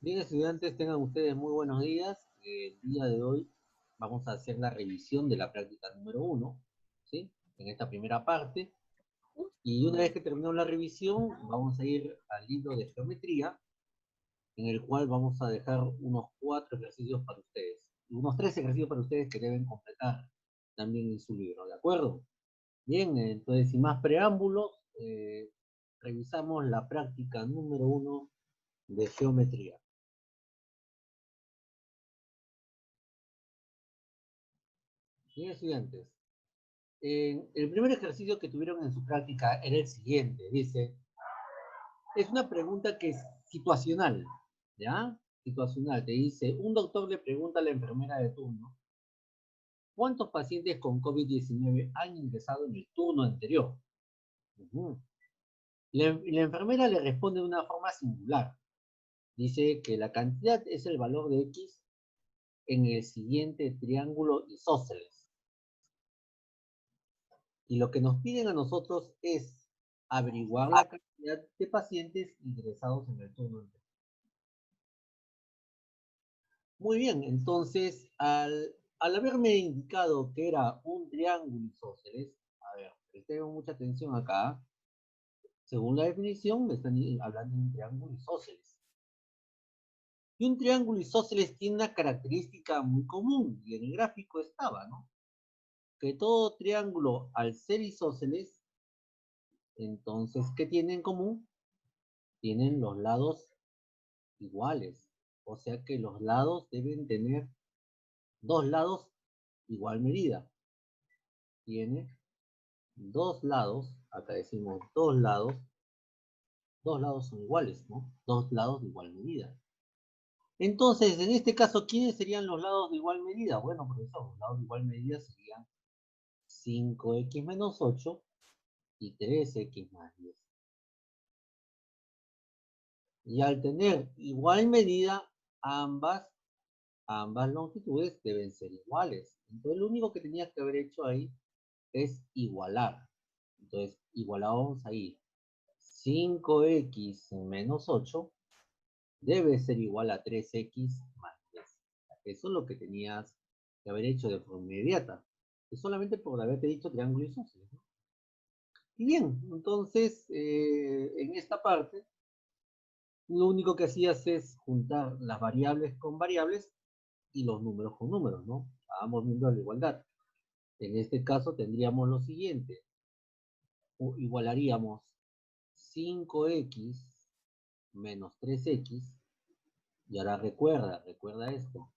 Bien, estudiantes, tengan ustedes muy buenos días. El día de hoy vamos a hacer la revisión de la práctica número uno, ¿sí? En esta primera parte. Y una vez que terminemos la revisión, vamos a ir al libro de geometría, en el cual vamos a dejar unos 4 ejercicios para ustedes. Y unos 3 ejercicios para ustedes que deben completar también en su libro, ¿de acuerdo? Bien, entonces, sin más preámbulos, revisamos la práctica número uno de geometría. Bien, estudiantes. El primer ejercicio que tuvieron en su práctica era el siguiente, dice, es una pregunta que es situacional, ¿ya? Situacional, te dice, un doctor le pregunta a la enfermera de turno, ¿cuántos pacientes con COVID-19 han ingresado en el turno anterior? Ujú. La enfermera le responde de una forma singular, dice que la cantidad es el valor de X en el siguiente triángulo isósceles. Y lo que nos piden a nosotros es averiguar la cantidad de pacientes ingresados en el turno anterior. Muy bien, entonces, al haberme indicado que era un triángulo isósceles, a ver, presten mucha atención acá. Según la definición, me están hablando de un triángulo isósceles. Y un triángulo isósceles tiene una característica muy común, y en el gráfico estaba, ¿no? Que todo triángulo, al ser isósceles, entonces, ¿qué tiene en común? Tienen los lados iguales. O sea que los lados deben tener dos lados igual medida. Tiene dos lados, acá decimos dos lados son iguales, ¿no? Dos lados de igual medida. Entonces, en este caso, ¿quiénes serían los lados de igual medida? Bueno, profesor, los lados de igual medida serían 5x menos 8 y 3x más 10. Y al tener igual medida, ambas longitudes deben ser iguales. Entonces, lo único que tenías que haber hecho ahí es igualar. Entonces, igualamos ahí 5x menos 8 debe ser igual a 3x más 10. Eso es lo que tenías que haber hecho de forma inmediata. Es solamente por haberte dicho triángulo isósceles, ¿no? Y bien, entonces, en esta parte, lo único que hacías es juntar las variables con variables y los números con números, ¿no? Estábamos viendo la igualdad. En este caso tendríamos lo siguiente. Igualaríamos 5x menos 3x. Y ahora recuerda esto.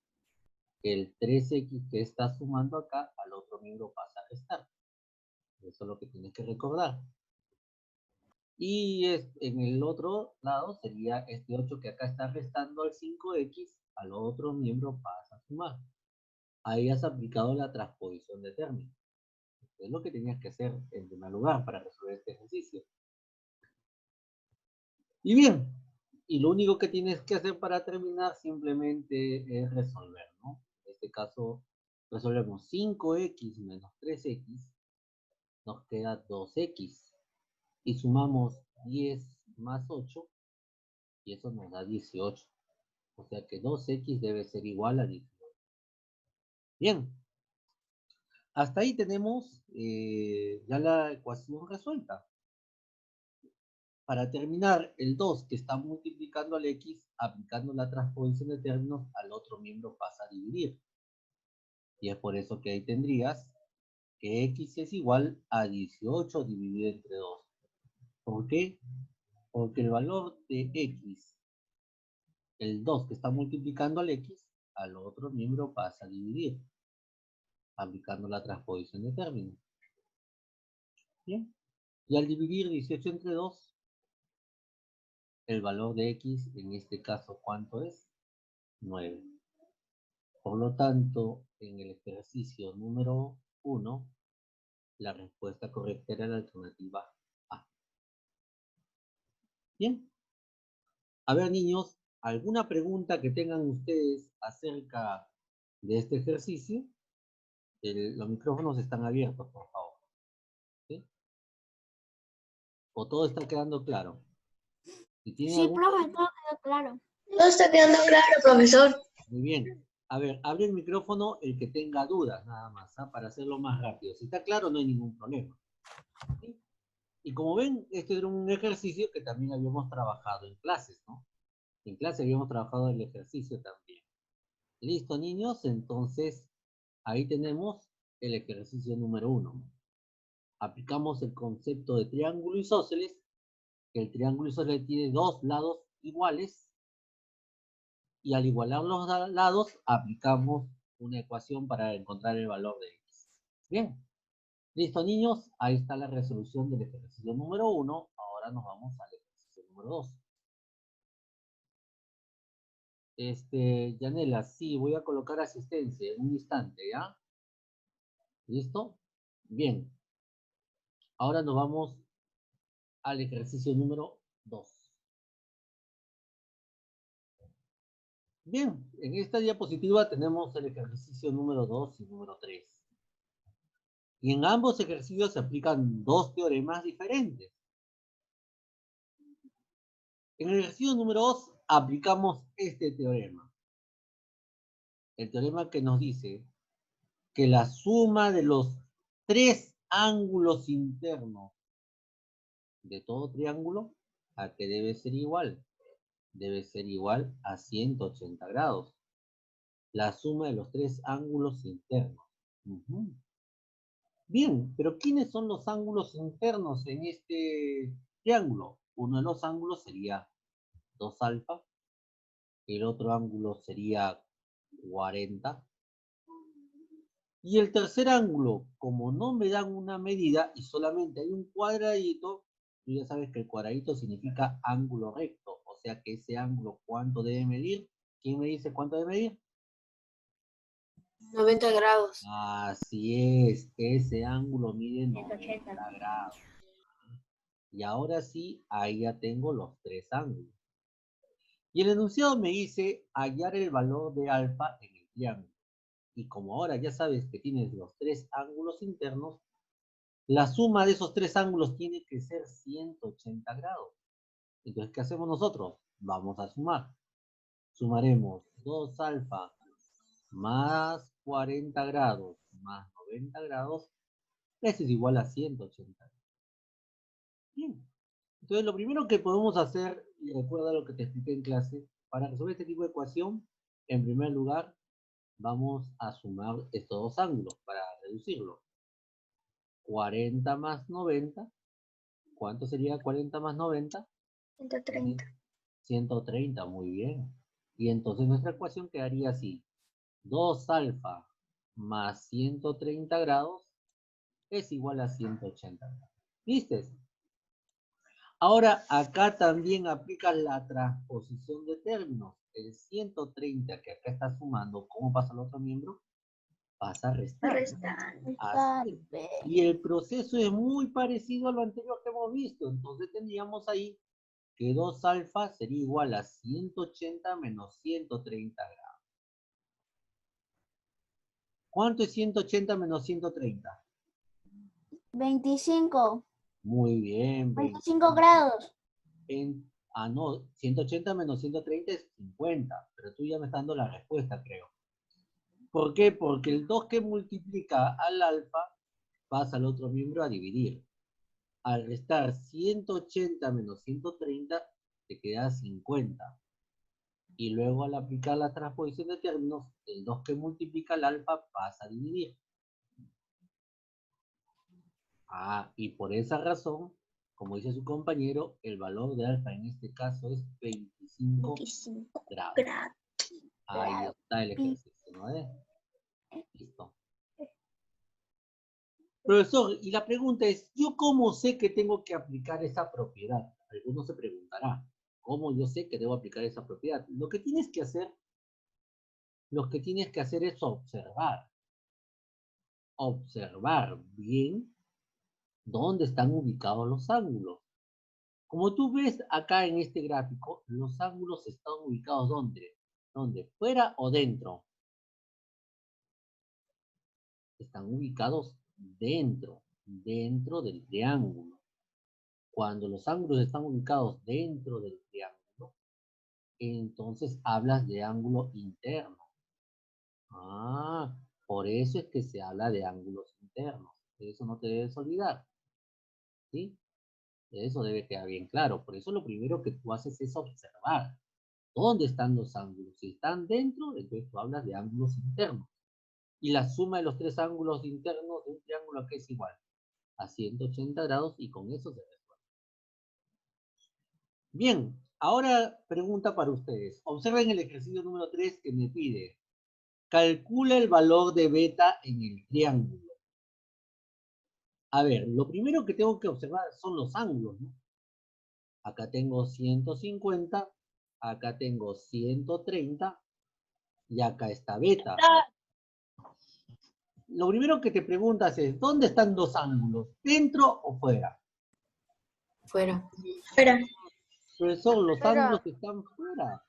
El 3x que está sumando acá, al otro miembro pasa a restar. Eso es lo que tienes que recordar. Y en el otro lado sería este 8 que acá está restando al 5x, al otro miembro pasa a sumar. Ahí has aplicado la transposición de términos. Es lo que tenías que hacer en primer lugar para resolver este ejercicio. Y bien, y lo único que tienes que hacer para terminar simplemente es resolver, ¿no? En este caso, resolvemos 5x menos 3x, nos queda 2x. Y sumamos 10 más 8, y eso nos da 18. O sea que 2x debe ser igual a 18. Bien, hasta ahí tenemos ya la ecuación resuelta. Para terminar, el 2 que está multiplicando al x, aplicando la transposición de términos, al otro miembro pasa a dividir. Y es por eso que ahí tendrías que x es igual a 18 dividido entre 2. ¿Por qué? Porque el valor de x, el 2 que está multiplicando al x, al otro miembro pasa a dividir, aplicando la transposición de términos. Bien. Y al dividir 18 entre 2, el valor de x, en este caso, ¿cuánto es? 9. Por lo tanto, en el ejercicio número 1, la respuesta correcta era la alternativa A. Bien. A ver, niños, ¿alguna pregunta que tengan ustedes acerca de este ejercicio? Los micrófonos están abiertos, por favor. ¿Sí? ¿O todo está quedando claro? Si tienen Sí, alguna profe, duda, todo quedó claro. No está quedando claro, profesor. Muy bien. A ver, abre el micrófono el que tenga dudas, nada más, ¿ah? Para hacerlo más rápido. Si está claro, no hay ningún problema. ¿Sí? Y como ven, este era un ejercicio que también habíamos trabajado en clases, ¿no? En clase habíamos trabajado el ejercicio también. Listo, niños, entonces ahí tenemos el ejercicio número 1. Aplicamos el concepto de triángulo isósceles, que el triángulo isósceles tiene dos lados iguales, y al igualar los lados aplicamos una ecuación para encontrar el valor de x. Bien, listo, niños, ahí está la resolución del ejercicio número 1. Ahora nos vamos al ejercicio número 2. Yanela, sí, voy a colocar asistencia en un instante, ¿ya? ¿Listo? Bien. Ahora nos vamos al ejercicio número 2. Bien, en esta diapositiva tenemos el ejercicio número 2 y número 3. Y en ambos ejercicios se aplican dos teoremas diferentes. En el ejercicio número 2 aplicamos este teorema. El teorema que nos dice que la suma de los tres ángulos internos de todo triángulo, ¿a qué debe ser igual? Debe ser igual a 180 grados. La suma de los tres ángulos internos. Bien, pero ¿quiénes son los ángulos internos en este triángulo? Uno de los ángulos sería 2 alfa, el otro ángulo sería 40. Y el tercer ángulo, como no me dan una medida y solamente hay un cuadradito, tú ya sabes que el cuadradito significa ángulo recto. O sea que ese ángulo, ¿cuánto debe medir? ¿Quién me dice cuánto debe medir? 90 grados. Así es, ese ángulo mide 90 grados. Y ahora sí, ahí ya tengo los tres ángulos. Y el enunciado me dice hallar el valor de alfa en el triángulo. Y como ahora ya sabes que tienes los tres ángulos internos, la suma de esos tres ángulos tiene que ser 180 grados. Entonces, ¿qué hacemos nosotros? Vamos a sumar. Sumaremos 2 alfa más 40 grados más 90 grados. Eso es igual a 180. Bien. Entonces, lo primero que podemos hacer, y recuerda lo que te expliqué en clase, para resolver este tipo de ecuación, en primer lugar, vamos a sumar estos dos ángulos para reducirlo. 40 más 90. ¿Cuánto sería 40 más 90? 130. 130, muy bien. Y entonces nuestra ecuación quedaría así. 2 alfa más 130 grados es igual a 180 grados. ¿Viste? Ahora, acá también aplicas la transposición de términos. El 130 que acá está sumando, ¿cómo pasa al otro miembro? Pasa a restar. Así es. Y el proceso es muy parecido a lo anterior que hemos visto. Entonces tendríamos ahí que 2 alfa sería igual a 180 menos 130 grados. ¿Cuánto es 180 menos 130? 25. Muy bien, 25 grados. no, 180 menos 130 es 50, pero tú ya me estás dando la respuesta, creo. ¿Por qué? Porque el 2 que multiplica al alfa pasa al otro miembro a dividir. Al restar 180 menos 130, te queda 50. Y luego al aplicar la transposición de términos, el 2 que multiplica al alfa pasa a dividir. Y por esa razón, como dice su compañero, el valor de alfa en este caso es 25 grados. Ahí está el ejercicio, ¿no es? Listo. Profesor, y la pregunta es, ¿yo cómo sé que tengo que aplicar esa propiedad? Alguno se preguntará, ¿cómo yo sé que debo aplicar esa propiedad? Lo que tienes que hacer es observar. Observar bien dónde están ubicados los ángulos. Como tú ves acá en este gráfico, los ángulos están ubicados ¿dónde? ¿Dónde? ¿Fuera o dentro? Están ubicados dentro del triángulo. Cuando los ángulos están ubicados dentro del triángulo, entonces hablas de ángulo interno. Ah, por eso es que se habla de ángulos internos. Eso no te debes olvidar. ¿Sí? Eso debe quedar bien claro. Por eso lo primero que tú haces es observar. ¿Dónde están los ángulos? Si están dentro, entonces tú hablas de ángulos internos. Y la suma de los tres ángulos internos de un triángulo que es igual a 180 grados y con eso se resuelve. Bien, ahora pregunta para ustedes. Observen el ejercicio número 3 que me pide. Calcula el valor de beta en el triángulo. A ver, lo primero que tengo que observar son los ángulos, ¿no? Acá tengo 150, acá tengo 130 y acá está beta. Lo primero que te preguntas es, ¿dónde están los ángulos? ¿Dentro o fuera? Fuera. Fuera. Profesor, los ángulos están fuera.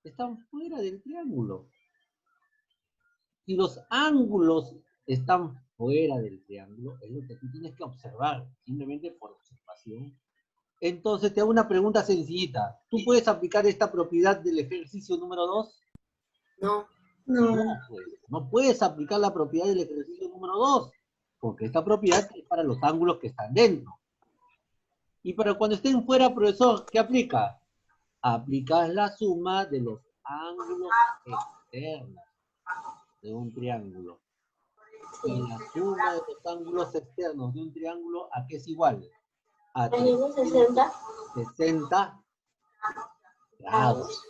Están fuera del triángulo. Si los ángulos están fuera del triángulo, es lo que tú tienes que observar, simplemente por observación. Entonces te hago una pregunta sencillita. ¿Tú puedes aplicar esta propiedad del ejercicio número 2? No. No, pues, no puedes aplicar la propiedad del ejercicio número 2, porque esta propiedad es para los ángulos que están dentro. Y para cuando estén fuera, profesor, ¿qué aplica? Aplicas la suma de los ángulos externos de un triángulo. Y la suma de los ángulos externos de un triángulo, ¿a qué es igual? A 360 grados.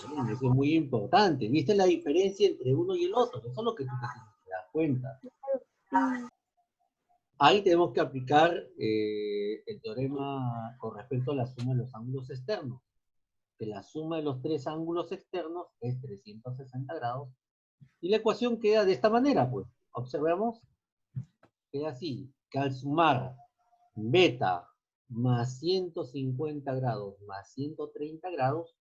Bien, eso es muy importante. ¿Viste la diferencia entre uno y el otro? Eso es lo que tú te tienes que dar cuenta. Ahí tenemos que aplicar el teorema con respecto a la suma de los ángulos externos. Que la suma de los tres ángulos externos es 360 grados. Y la ecuación queda de esta manera, pues. Observemos. Queda así, que al sumar beta más 150 grados más 130 grados,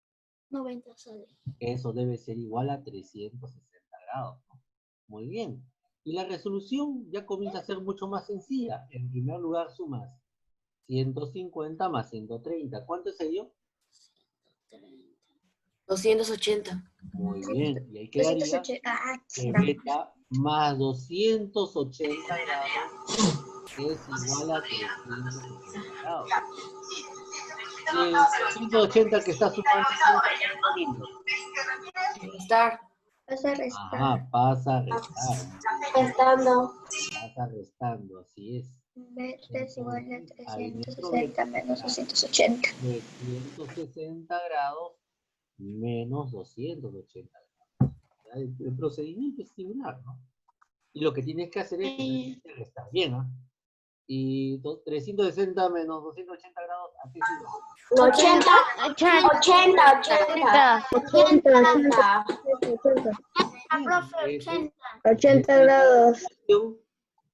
90 sale. eso debe ser igual a 360 grados, ¿no? Muy bien. Y la resolución ya comienza a ser mucho más sencilla. En primer lugar sumas 150 más 130. ¿Cuánto es ello? 280. Muy bien. Y ahí quedaría 280. que beta más 280 grados es igual a 360 grados. Y el 180 que está sumando, Restar. Pasa a restar. ajá, pasa a restar. Restando. Pasa restando, así es. Beta es igual a Ahí 360 menos 280. 360 grados menos 280 grados. El procedimiento es similar, ¿no? Y lo que tienes que hacer es restar bien, ¿no? Y 360 menos 280 grados, ¿a qué sigue? 80. 80 grados.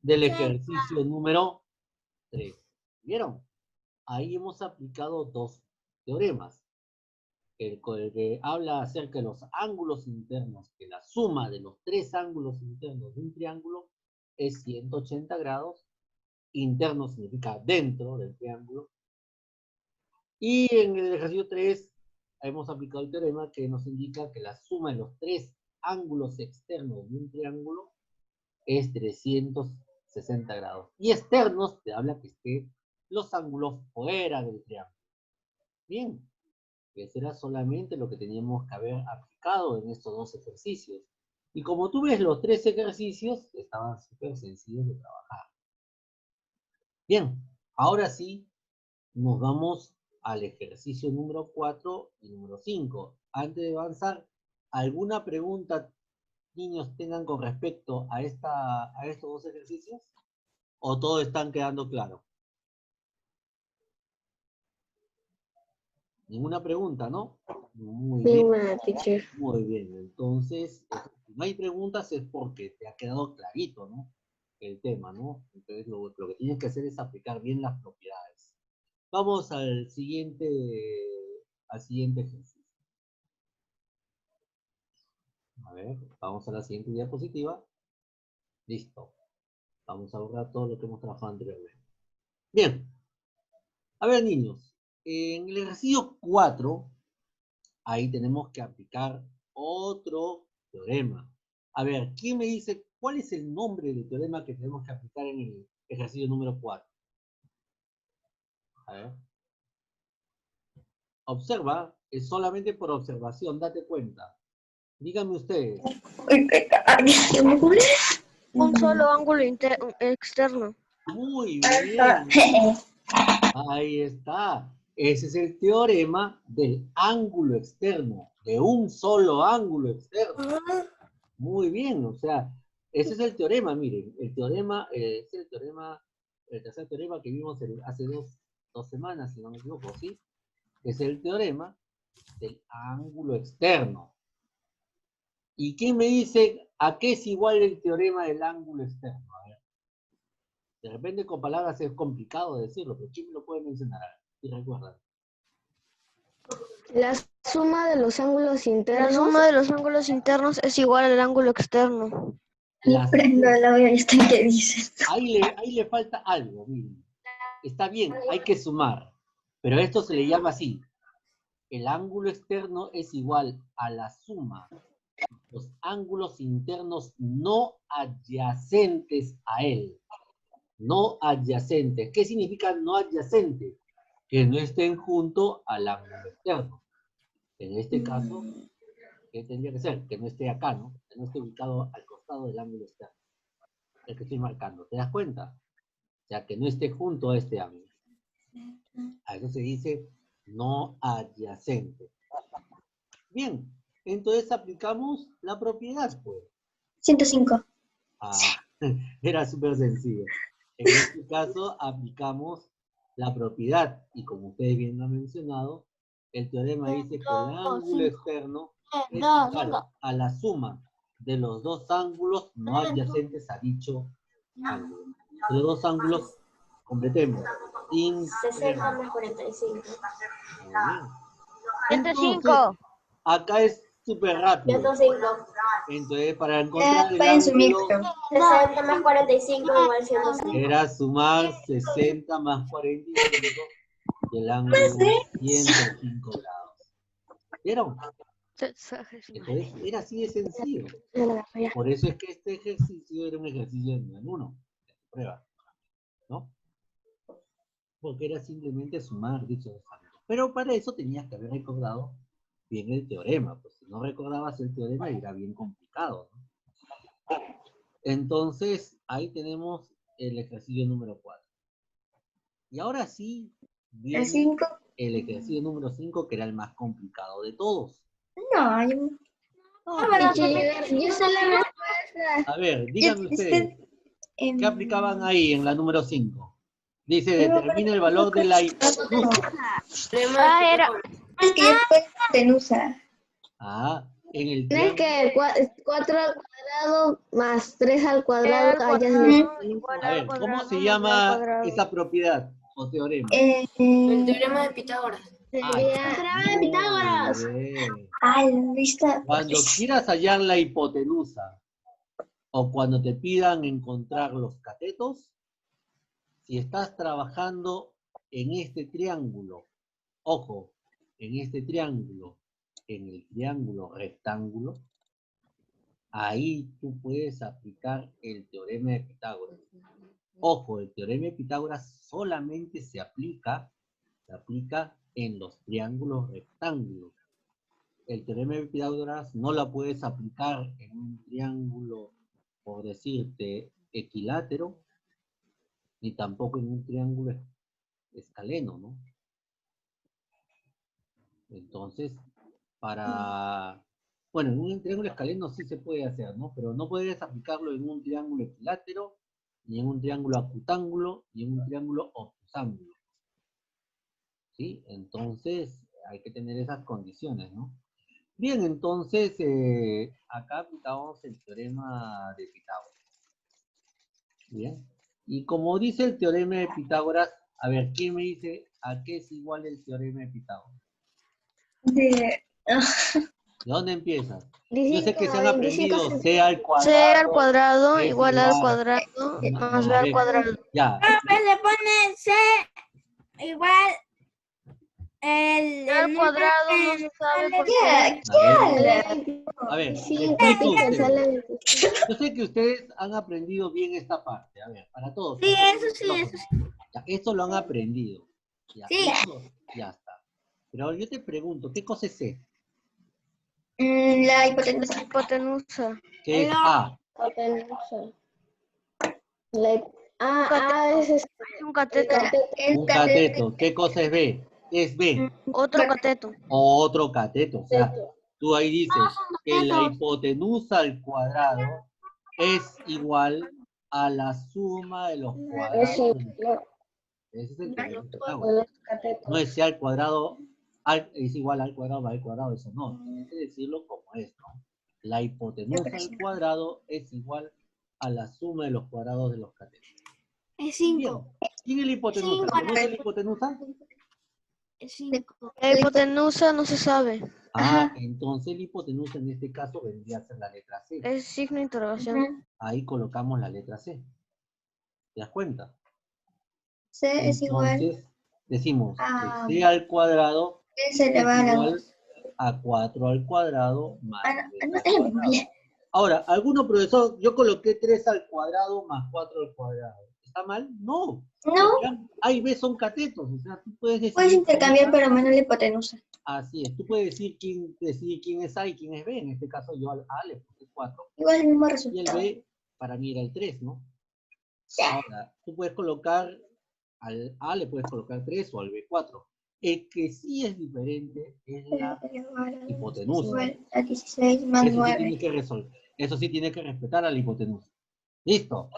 Del ejercicio número 3. ¿Vieron? Ahí hemos aplicado dos teoremas. El que habla acerca de los ángulos internos, que la suma de los tres ángulos internos de un triángulo es 180 grados. Interno significa dentro del triángulo. Y en el ejercicio 3 hemos aplicado el teorema que nos indica que la suma de los tres ángulos externos de un triángulo es 360 grados. Y externos te habla que esté los ángulos fuera del triángulo. Bien, eso era solamente lo que teníamos que haber aplicado en estos dos ejercicios. Y como tú ves, los tres ejercicios estaban súper sencillos de trabajar. Bien, ahora sí, nos vamos al ejercicio número 4 y número 5. Antes de avanzar, ¿alguna pregunta, niños, tengan con respecto a estos dos ejercicios? ¿O todos están quedando claros? Ninguna pregunta, ¿no? Muy bien. Ninguna, teacher. Muy bien. Entonces, si no hay preguntas es porque te ha quedado clarito, ¿no? El tema, ¿no? Entonces, lo que tienes que hacer es aplicar bien las propiedades. Vamos al siguiente ejercicio. A ver, vamos a la siguiente diapositiva. Listo. Vamos a borrar todo lo que hemos trabajado anteriormente. Bien. A ver, niños. En el ejercicio 4, ahí tenemos que aplicar otro teorema. A ver, ¿quién me dice cuál es el nombre del teorema que tenemos que aplicar en el ejercicio número 4? A ver. Observa, es solamente por observación, date cuenta. Díganme ustedes. Un solo ángulo externo. Muy bien. Ahí está. Ese es el teorema del ángulo externo, de un solo ángulo externo. Muy bien, o sea, ese es el teorema, miren, el teorema, es el teorema, el tercer teorema que vimos hace dos semanas, si no me equivoco, ¿sí? Es el teorema del ángulo externo. ¿Y quién me dice a qué es igual el teorema del ángulo externo? A ver. De repente con palabras es complicado decirlo, pero ¿quién me lo puede mencionar? Si recuerdan. La suma de los ángulos internos. La suma de los ángulos internos es igual al ángulo externo. Prendo la veo y está que dice. Ahí le falta algo, miren. Está bien, hay que sumar, pero esto se le llama así. El ángulo externo es igual a la suma de los ángulos internos no adyacentes a él. No adyacentes. ¿Qué significa no adyacente? Que no estén junto al ángulo externo. En este caso, ¿qué tendría que ser? Que no esté acá, ¿no? Que no esté ubicado al costado del ángulo externo. El que estoy marcando. ¿Te das cuenta? O sea, que no esté junto a este ángulo. A eso se dice no adyacente. Bien, entonces aplicamos la propiedad, pues. 105. Ah, era súper sencillo. En este caso aplicamos la propiedad, y como ustedes bien lo han mencionado, el teorema dice que el ángulo externo es igual a la suma de los dos ángulos no adyacentes a dicho ángulo. Los dos ángulos, completemos. 60 más 45. Muy bien. 105. Acá es súper rápido. 105. Entonces, para encontrar el Pueden sumir. ángulo, 60 más 45 igual 105. era sumar 60 más 45 del ángulo 105 grados. ¿Vieron? Entonces, era así de sencillo. Por eso es que este ejercicio era un ejercicio de nivel 1, de prueba, ¿no? Porque era simplemente sumar dichos ángulos. Pero para eso tenías que haber recordado bien el teorema, pues si no recordabas el teorema era bien complicado, ¿no? Entonces, ahí tenemos el ejercicio número 4. Y ahora sí, viene el ejercicio número 5, que era el más complicado de todos. No, yo sé la respuesta. A ver, díganme ustedes, ¿qué aplicaban ahí en la número 5? Dice, determina el valor de la hipotenusa. Era. Es que ya fue hipotenusa. Ah, en el Tienes triángulo. que 4 al cuadrado más 3 al cuadrado. A ver, ¿cómo se llama esa propiedad o teorema? El teorema de Pitágoras. teorema de Pitágoras. Bien. Ay, ¿viste? Cuando quieras hallar la hipotenusa o cuando te pidan encontrar los catetos, si estás trabajando en este triángulo, ojo, en este triángulo, en el triángulo rectángulo, ahí tú puedes aplicar el teorema de Pitágoras. Ojo, el teorema de Pitágoras solamente se aplica en los triángulos rectángulos. El teorema de Pitágoras no la puedes aplicar en un triángulo, por decirte, equilátero, ni tampoco en un triángulo escaleno, ¿no? Entonces, bueno, en un triángulo escaleno sí se puede hacer, ¿no? Pero no puedes aplicarlo en un triángulo equilátero, ni en un triángulo acutángulo, ni en un triángulo obtusángulo. ¿Sí? Entonces, hay que tener esas condiciones, ¿no? Bien, entonces, acá aplicamos el teorema de Pitágoras. Bien. Y como dice el teorema de Pitágoras, a ver, ¿quién me dice a qué es igual el teorema de Pitágoras? ¿De dónde empiezas? Yo sé que se han 25 aprendido C al cuadrado. C al cuadrado es igual al cuadrado más B al cuadrado. Ya. Le pone C igual Al cuadrado no se sabe porque A ver, Sí, le explico a teacher, ustedes. sale 25. Yo sé que ustedes han aprendido bien esta parte. A ver, para todos. Sí, eso sí, No, eso sí. ya, esto lo han aprendido. Ya, Sí. esto ya está. Pero ahora yo te pregunto, ¿qué cosa es C? La hipotenusa. hipotenusa. ¿Qué es A? Hipotenusa. Es Es un cateto. Un cateto. ¿Qué cosa es B? ¿Qué es B? Otro cateto. Otro cateto. O sea, tú ahí dices que la hipotenusa al cuadrado es igual a la suma de los cuadrados. Ese es el teorema de Pitágoras. No es C al cuadrado es igual al cuadrado más al cuadrado, eso no. Tienes que decirlo como es, ¿no? La hipotenusa al cuadrado es igual a la suma de los cuadrados de los catetos. Es Bien. 5. ¿Quién es la hipotenusa? ¿Conoce la hipotenusa? Es 5. La hipotenusa no se sabe. Entonces la hipotenusa en este caso vendría a ser la letra C. Es signo de interrogación. Ahí colocamos la letra C. ¿Te das cuenta? C es igual Entonces decimos a que C al cuadrado se es elevado a la igual 2. a 4 al cuadrado más No, 3 no, al es lo mismo. cuadrado. Ahora, alguno profesor, yo coloqué 3 al cuadrado más 4 al cuadrado. ¿Está mal? No. No, A y B son catetos, o sea, tú puedes decidir. puedes intercambiar, pero menos la hipotenusa. Así es, tú puedes decidir quién es A y quién es B. En este caso yo al A le puse 4 Igual el mismo y el resultado. B para mí era el 3, ¿no? Ya. Ahora, tú puedes colocar al A le puedes colocar 3 o al B 4. El que sí es diferente es la hipotenusa. Igual a 16 más Eso sí 9. tiene que resolver. Eso sí tiene que respetar a la hipotenusa. ¿Listo?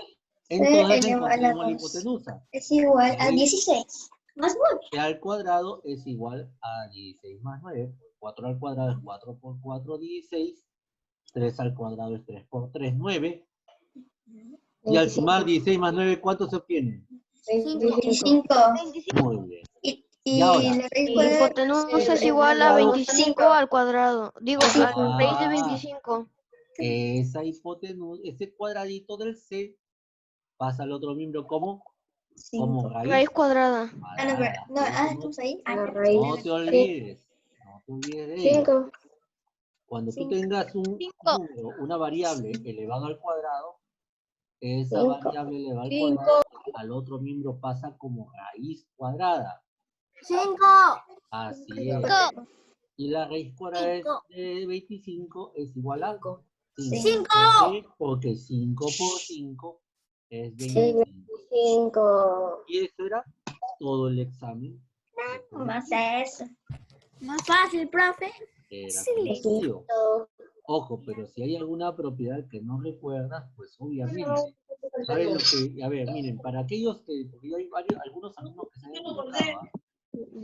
C Entonces elevado a la encontremos la 2 hipotenusa. es igual a Ahí, 16 más 9. C al cuadrado es igual a 16 más 9. 4 al cuadrado es 4 por 4, 16. 3 al cuadrado es 3 por 3, 9. Y al sumar 16 más 9, ¿cuánto se obtiene? 25. Muy bien. Y Y ahora, la raíz La cuadrada hipotenusa es igual a 25 al cuadrado. Digo, a la raíz de 25. esa hipotenusa, ese cuadradito del C pasa al otro miembro como 5. Raíz cuadrada. No, estamos ahí. No te olvides. No te olvides de ello. 5. Cuando tú tengas un número, una variable elevado al cuadrado, esa Cinco. variable elevada al cuadrado al otro miembro pasa como raíz cuadrada. 5. Así es. Y la raíz cuadrada de 25 es igual a 5. ¿Por qué? Porque 5 por 5 es 25. 5. Y eso era todo el examen. Más eso. Más fácil, profe. Era conocido. Ojo, pero si hay alguna propiedad que no recuerdas, pues obviamente. A ver, miren, para aquellos que, porque hay algunos alumnos que se han equivocado, ¿ah?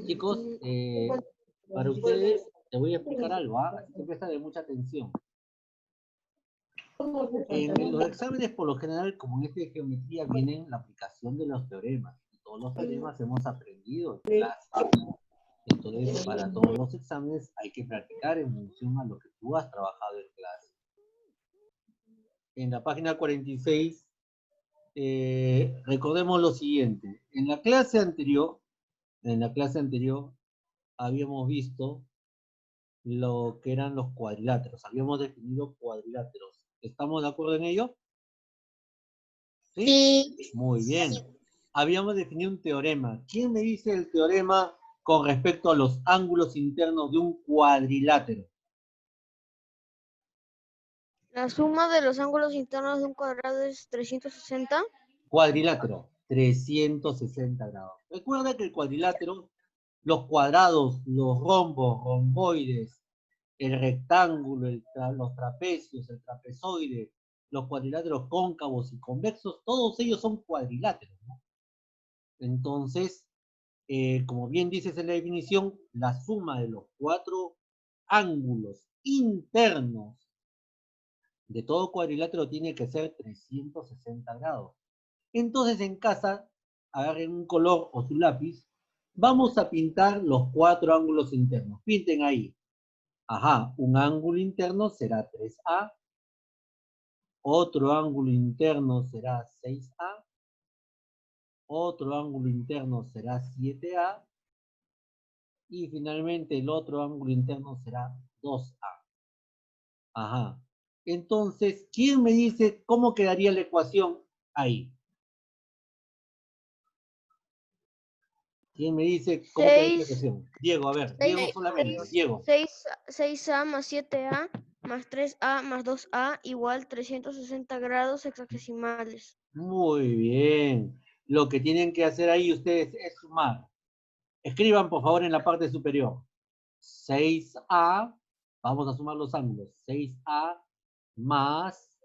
Chicos, para ustedes, te voy a explicar algo, así que presta de mucha atención. En los exámenes, por lo general, como en este de geometría, vienen la aplicación de los teoremas. Y todos los teoremas hemos aprendido en clase. Entonces, para todos los exámenes hay que practicar en función a lo que tú has trabajado en clase. En la página 46, recordemos lo siguiente. En la clase anterior, habíamos visto lo que eran los cuadriláteros. Habíamos definido cuadriláteros. ¿Estamos de acuerdo en ello? ¿Sí? Muy bien. Habíamos definido un teorema. ¿Quién me dice el teorema con respecto a los ángulos internos de un cuadrilátero? La suma de los ángulos internos de un cuadrado es 360. Cuadrilátero, 360 grados. Recuerda que el cuadrilátero, los cuadrados, los rombos, romboides, el rectángulo, los trapecios, el trapezoide, los cuadriláteros cóncavos y convexos, todos ellos son cuadriláteros, ¿no? Entonces, como bien dices en la definición, la suma de los 4 ángulos internos de todo cuadrilátero tiene que ser 360 grados. Entonces en casa, agarren un color o su lápiz, vamos a pintar los 4 ángulos internos. Pinten ahí. Ajá, un ángulo interno será 3A, otro ángulo interno será 6A, otro ángulo interno será 7A, Y finalmente el otro ángulo interno será 2A. Ajá. Entonces, ¿quién me dice cómo quedaría la ecuación ahí? ¿Quién me dice cómo quedaría la ecuación? Diego, a ver, Diego solamente, Diego. 6A más 7A más 3A más 2A igual 360 grados hexagesimales. Muy bien. Lo que tienen que hacer ahí ustedes es sumar. Escriban, por favor, en la parte superior. 6A, vamos a sumar los ángulos. 6A más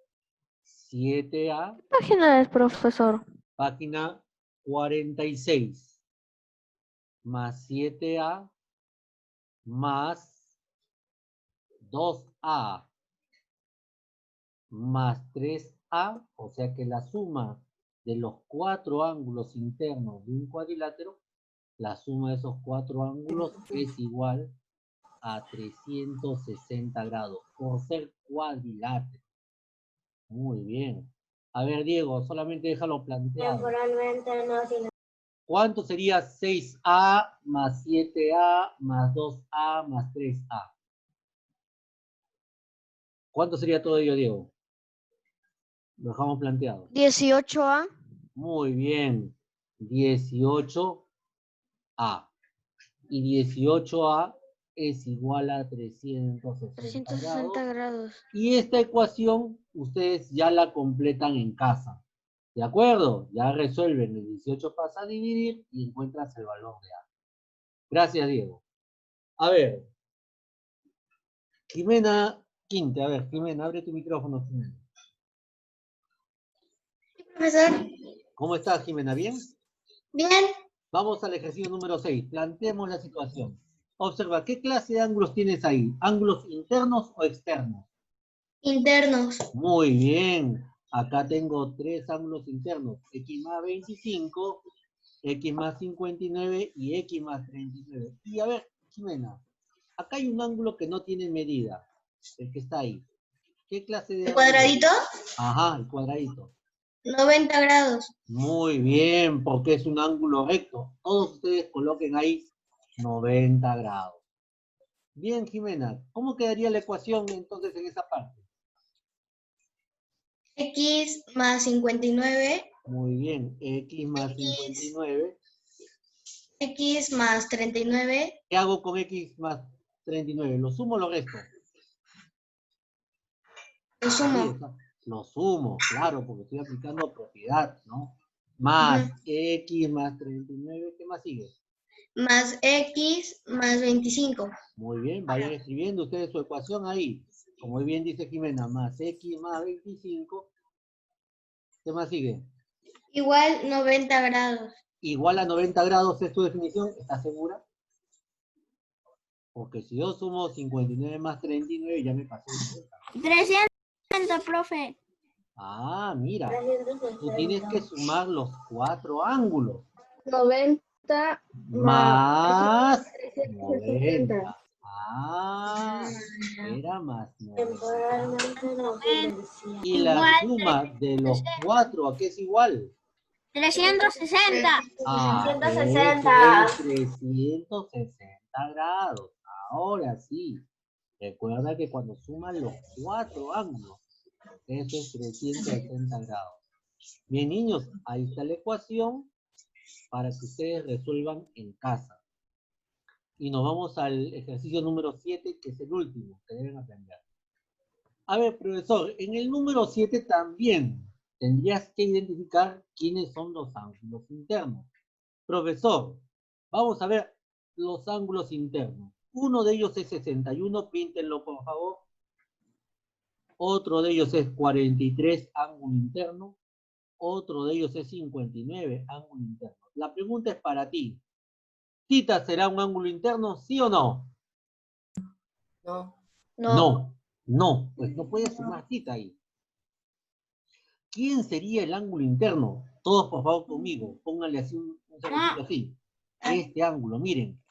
7A, ¿Qué página es, profesor? página 46, más 7A, más 2A, más 3A, o sea que la suma de los 4 ángulos internos de un cuadrilátero, la suma de esos 4 ángulos es igual a 360 grados, por ser cuadrilátero. Muy bien. A ver, Diego, solamente déjalo planteado. Temporalmente no, sino ¿Cuánto sería 6A más 7A más 2A más 3A? ¿Cuánto sería todo ello, Diego? Lo dejamos planteado. 18A. Muy bien. 18A. Y 18A es igual a 360 360 grados. grados. Y esta ecuación ustedes ya la completan en casa. ¿De acuerdo? Ya resuelven. El 18 pasa a dividir y encuentras el valor de A. Gracias, Diego. A ver. Jimena Quinte. A ver, Jimena, abre tu micrófono, Jimena. Profesor, ¿Cómo estás, Jimena? ¿Bien? bien, Vamos al ejercicio número 6. Planteemos la situación. Observa, ¿qué clase de ángulos tienes ahí? ¿Ángulos internos o externos? internos. Muy bien. Acá tengo 3 ángulos internos. X más 25, X más 59 y X más 39. Y a ver, Jimena, acá hay un ángulo que no tiene medida. El que está ahí. ¿Qué clase de ¿El ángulo es? cuadradito? Ajá, el cuadradito. 90 grados. Muy bien, porque es un ángulo recto. Todos ustedes coloquen ahí 90 grados. Bien, Jimena, ¿cómo quedaría la ecuación entonces en esa parte? X más 59, Muy bien, X más 59. X más 39, ¿Qué hago con X más 39? ¿Lo sumo o lo resto? lo Ahí sumo. está. Lo sumo, claro, porque estoy aplicando propiedad, ¿no? Más X más 39, ¿qué más sigue? Más X más 25. Muy bien, vayan escribiendo ustedes su ecuación ahí. Como bien dice Jimena, más X más 25. ¿Qué más sigue? Igual 90 grados. Igual a 90 grados es tu definición, ¿estás segura? Porque si yo sumo 59 más 39, ya me pasé de 90. 300, profe. Ah, mira, tú tienes que sumar los 4 ángulos. 90 Más 360. 90. Ah, era más 90. Temporalmente no, silenciado. Y la Igual suma de los 4, ¿a qué es igual? 360. Ah, 360. eso es 360 grados. Ahora sí. Recuerda que cuando suman los 4 ángulos, eso es 360 grados. Bien, niños, ahí está la ecuación para que ustedes resuelvan en casa. Y nos vamos al ejercicio número 7, que es el último que deben aprender. A ver, profesor, en el número 7 también tendrías que identificar quiénes son los ángulos internos. Profesor, vamos a ver los ángulos internos. Uno de ellos es 61, píntenlo por favor. Otro de ellos es 43, ángulo interno. Otro de ellos es 59, ángulo interno. La pregunta es para ti. ¿Tita será un ángulo interno, sí o no? No. No, pues no puedes sumar tita ahí. ¿Quién sería el ángulo interno? Todos por favor conmigo, pónganle así un segundito así. Este ángulo, miren.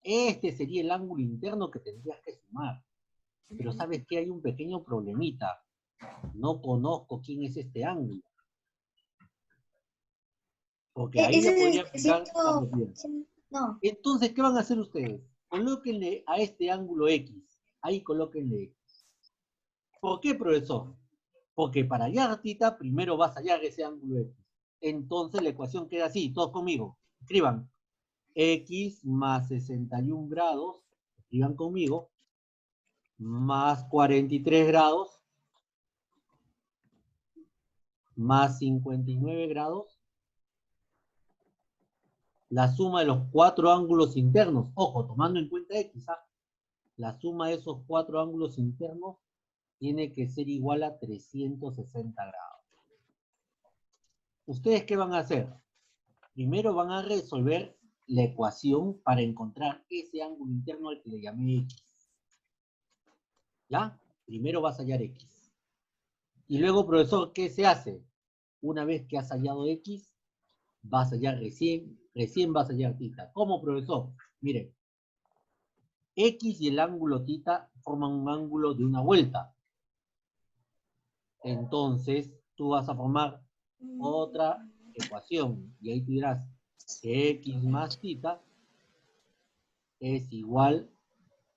Este sería el ángulo interno que tendrías que sumar. Pero ¿sabes qué? Hay un pequeño problemita. No conozco quién es este ángulo. Porque ahí le podría aplicar la propiedad. No. Entonces, ¿qué van a hacer ustedes? colóquenle a este ángulo X. Ahí colóquenle X. ¿Por qué, profesor? Porque para hallar θ, primero vas a hallar ese ángulo X. Entonces la ecuación queda así, todos conmigo. Escriban X más 61 grados, escriban conmigo, más 43 grados, más 59 grados, la suma de los 4 ángulos internos, ojo, tomando en cuenta X, ¿ah? La suma de esos 4 ángulos internos tiene que ser igual a 360 grados. ¿Ustedes qué van a hacer? Primero van a resolver la ecuación para encontrar ese ángulo interno al que le llamé X. ¿Ya? Primero vas a hallar X. Y luego, profesor, ¿qué se hace? Una vez que has hallado X, vas a hallar recién vas a hallar θ. ¿Cómo, profesor? Miren, X y el ángulo θ forman un ángulo de una vuelta. Entonces, tú vas a formar otra ecuación. Y ahí tú dirás que X más θ es igual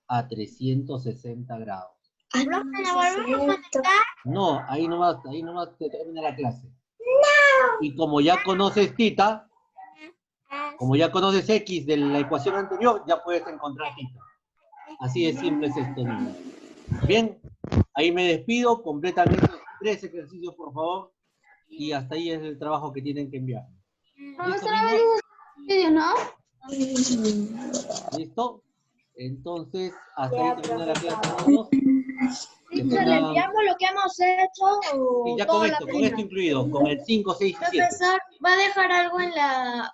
a 360 grados. Profe, ¿nos volvemos a conectar? No, ahí nomás te termina la clase. ¡No! Y como ya conoces θ, como ya conoces X de la ecuación anterior, ya puedes encontrar θ. Así de simple es esto, niños. Bien, ahí me despido, completan esos 3 ejercicios, por favor, y hasta ahí es el trabajo que tienen que enviar. ¿Listo, niños? ¿no? ¿Listo? Entonces, hasta ahí termina la clase, niños. ¿Le enviamos lo que hemos hecho o Y ya toda con la esto incluido, con el 5, 6 y 7. Profesor, ¿va a dejar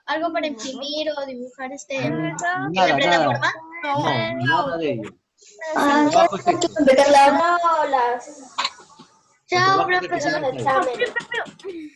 algo para imprimir o dibujar en la Nada, plataforma? No, nada de ello. Ah, El trabajo es esto. empezar las aulas. Chao, El trabajo es que profesor. tienen que hacer. Examen.